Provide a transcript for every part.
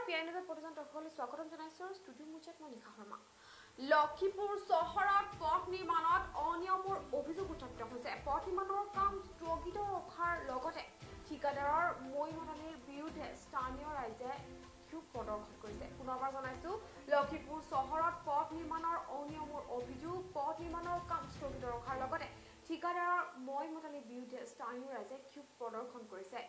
পিয়াইনত প্ৰতিজন দৰ্শকলৈ স্বাগতম জনাইছো ষ্টুডিঅ মুচাত মই নিশা শৰ্মা লক্ষীপুৰ চহৰত পথ নিৰ্মাণত অনিয়মৰ অভিযোগ উত্থাপিত হৈছে পথ নিৰ্মাণৰ কাম স্থগিত ৰখাৰ লগতে ঠিকাদাৰৰ মইমতানিৰ বিৰুদ্ধে স্থানীয় ৰাইজে ক্ষোভ প্ৰদৰ্শন কৰিছে পুনৰবাৰ জনাইছো লক্ষীপুৰ চহৰত পথ নিৰ্মাণৰ অনিয়মৰ অভিযোগ পথ নিৰ্মাণৰ কাম স্থগিত ৰখাৰ লগতে ঠিকাদাৰৰ মইমতানিৰ বিৰুদ্ধে স্থানীয় ৰাইজে ক্ষোভ প্ৰদৰ্শন কৰিছে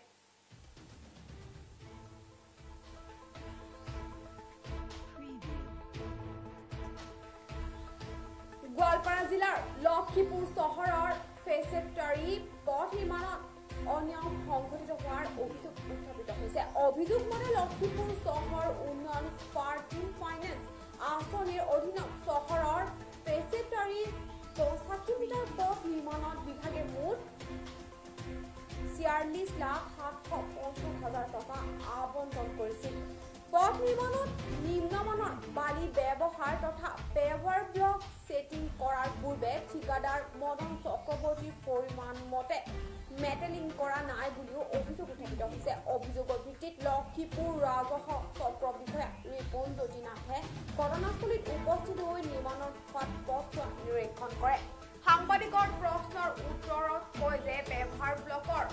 গোৱালপাৰা জিলাৰ লক্ষীপুৰ চহৰৰ ফেচেটাৰী পথ নিৰ্মাণত অনিয়ম সংঘটিত হোৱাৰ অভিযোগ উত্থাপিত হৈছে অভিযোগ মতে লক্ষীপুৰ চহৰ উন্নয়ন পাৰ্কিং ফাইনেন্স আঁচনিৰ অধীনত চহৰৰ ফেচেটাৰী ৬৫ মিটাৰ পথ নিৰ্মাণত বিভাগে মুঠ ৪৬,৭৫০,০০০ টকা আবণ্টন কৰিছিল পথ নিৰ্মাণত নিম্নমানৰ বালি ব্যৱহাৰ তথা পেভাৰ ব্লক সেটিং কৰাৰ পূৰ্বে ঠিকাদাৰ মদন চক্ৰৱৰ্তীৰ পৰিমাণ মতে মেটেলিং কৰা নাই বুলিও অভিযোগ উত্থাপিত হৈছে অভিযোগৰ ভিত্তিত লক্ষীপুৰ ৰাজহ চক্ৰ বিষয়া ৰিপন জ্যোতিনাথে ঘটনাস্থলীত উপস্থিত হৈ নিৰ্মাণৰ পথছোৱা নিৰীক্ষণ কৰে সাংবাদিকৰ প্ৰশ্নৰ উত্তৰত কয় যে পেভাৰ ব্লকৰ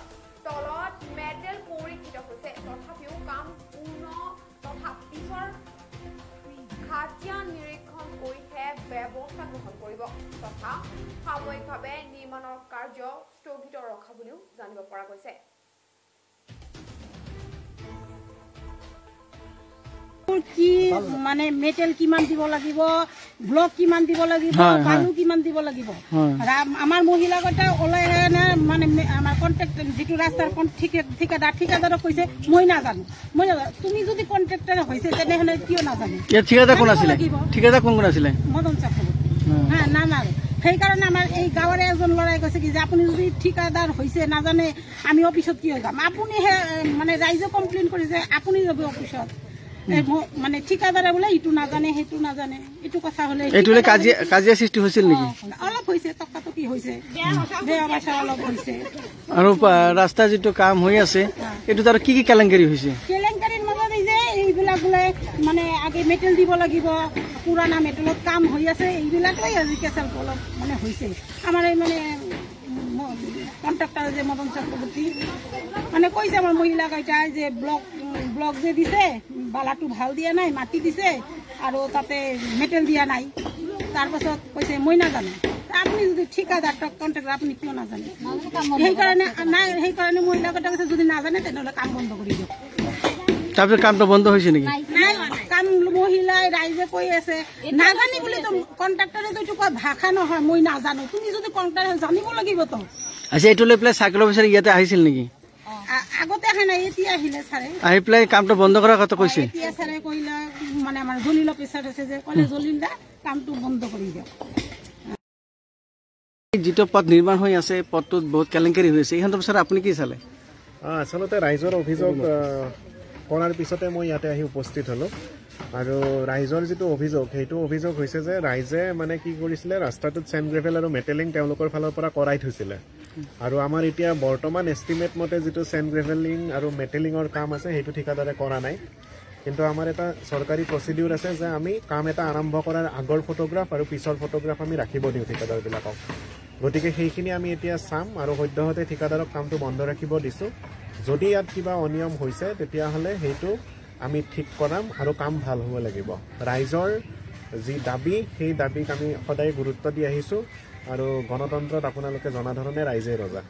তলত মেটেল পৰীক্ষিত হৈছে তথাপিও কাম পূৰ্ণ তথা পিছৰ খাটিয়া নিৰীক্ষণ কৰিহে ব্যৱস্থা গ্ৰহণ কৰিব তথা সাময়িকভাৱে নিৰ্মাণৰ কাৰ্য স্থগিত ৰখা বুলিও জানিব পৰা গৈছে কি মানে মেটেল কিমান দিব লাগিব ব্লক কিমান দিব লাগিব বালু কিমান দিব লাগিব আমাৰ মহিলাগতা ওলাই মানে আমাৰ কন্ট্ৰাক্টৰ যেটো ৰাস্তাৰ ঠিকাদাৰক কৈছে মই নাজানো তুমি যদি কন্ট্ৰাক্টৰ হৈছে তেনেহলে কিয় নাজানো ঠিকাদাৰ কোন আছিল মদন চক্ৰৱৰ্তী হ্যাঁ না সেইকাৰণে আমাৰ এই গাঁৱৰে এজন লৰাই কৈছে কি যে আপুনি যদি ঠিকাদাৰ হৈছে নাজানে আমি অফিসত কিয় যাম আপুনি মানে ৰাইজে কমপ্লেইন কৰিছে আপুনি যাব অফিসত মানে ঠিকাদাৰে বোলে ইটো নাজানে সেইটো নাজানে এইটো কথা হলে এইটোলে কাজিয়া সৃষ্টি হৈছিল নেকি অলপ হৈছে টকাটকি হৈছে বেয়া ভাষা অলপ হৈছে আৰু ৰাস্তা যেটো কাম হৈ আছে এটো তাৰ কি কেলেংকাৰী হৈছে কেলেংকাৰীৰ মাজত এই যে এইবিলাক বোলে মানে আগে মেটেল দিব লাগিব পুৰানা মেটেলত কাম হৈ আছে এইবিলাকই আজি কেচাল অলপ মানে হৈছে আমাৰ এই মানে কন্ট্রাক্টর যে মদন চক্রবর্তী মানে কৈছে আমার মহিলা কেইটাই যে ব্লক যে দিছে বালাটো ভাল দিয়া নাই মাটি দিছে আৰু তাতে মেটেল দিয়া নাই তাৰপাছত কৈছে মই নাজানো আপনি যদি ঠিকাদাৰ কন্ট্ৰাক্টৰ আপনি কিয় নাজানে সেইকাৰণে মহিলা কেইটা কৈছে যদি নাজানে তেনেহলে কাম বন্ধ কৰি দিয়ক তাৰপিছত কামটো বন্ধ হৈছে নেকি কাম মহিলাই ৰাইজে কৈ আছে নাজানি বুলি তো কন্ট্রাক্টরে তো এইটো ভাষা নহয় মই নাজানো তুমি যদি কন্ট্রাক্টর জানিব লাগিব তো আচ্ছা এইটো লৈ পেলাই চাইকেল অফিচাৰ ইয়াতে আহিছিল নেকি আগতে আহে নাই এতিয়া আহিলে ছাৰে আহি পেলাই কামটো বন্ধ কৰাৰ কথা কৈছে এতিয়া ছাৰে কইলা মানে আমাৰ জলিল অফিচাৰ আছে যে কলে জলিল দা কামটো বন্ধ কৰি দিয়ক যেটো পথ নিৰ্মাণ হৈ আছে পথটো বহুত কেলেংকাৰী হৈ আছে এই সন্দৰ্ভত আপুনি কি চালে আচলতে ৰাইজৰ অভিযোগ কৰাৰ পিছতে মই ইয়াতে আহি উপস্থিত হলো আৰু ৰাইজৰ যেটো অভিযোগ সেইটো অভিযোগ হৈছে যে ৰাইজে মানে কি কৰিছিলে ৰাস্তাটোত চেণ্ড গ্ৰেভেল আৰু মেটেলিং তেওঁলোকৰ ফালৰ পৰা কৰাই থৈছিলে আৰু আমাৰ এতিয়া বৰ্তমান এষ্টিমেট মতে যেটো চেণ্ড গ্ৰেভেলিং আৰু মেটেলিঙৰ কাম আছে সেইটো ঠিকাদাৰে কৰা নাই কিন্তু আমাৰ এটা চৰকাৰী প্ৰচিডিউৰ আছে যে আমি কাম এটা আৰম্ভ কৰাৰ আগৰ ফটোগ্ৰাফ আৰু পিছৰ ফটোগ্ৰাফ আমি ৰাখিব দিওঁ ঠিকাদাৰবিলাকক গতিকে সেইখিনি আমি এতিয়া চাম আৰু সদ্যহতে ঠিকাদাৰক কামটো বন্ধ ৰাখিব দিছো যদি ইয়াত কিবা অনিয়ম হৈছে তেতিয়াহলে সেইটো আমি ঠিক কৰাম আৰু কাম ভাল হ'ব লাগিব ৰাইজৰ যি দাবী সেই দাবীক আমি সদায় গুৰুত্ব দি আহিছো আৰু গণতন্ত্ৰত আপোনালোকে জনা ধৰণে ৰাইজে ৰজা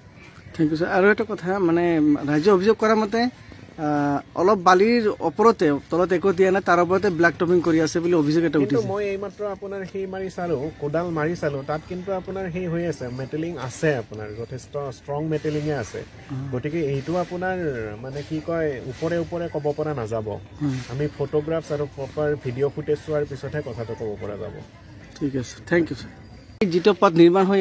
ঠিক আছে আৰু এটা কথা মানে ৰাইজে অভিযোগ কৰা মতে অলপ বালিৰ ওপৰতে তলত একো দিয়া নাই তাৰ ওপৰতে ব্ল্যাক টপিং কৰি আছে বুলি অভিযোগ এটা উঠিছে কিন্তু মই এইমাত্ৰ আপোনাৰ সেই মাৰি চালো কোডাল মাৰি চালো তাত কিন্তু আপোনাৰ সেই হৈ আছে মেটেলিং আছে আপোনাৰ যথেষ্ট ষ্ট্ৰং মেটেলিঙে আছে গতিকে এইটো আপোনাৰ মানে কি কয় ওপৰে ওপৰে ক'ব পৰা নাযাব আমি ফটোগ্ৰাফছ আৰু প্ৰপাৰ ভিডিঅ' ফুটেজ চোৱাৰ পিছতহে কথাটো ক'ব পৰা যাব ঠিক আছে থ্যাংক ইউ স্যাৰ যেটো পথ নিৰ্মাণ হৈ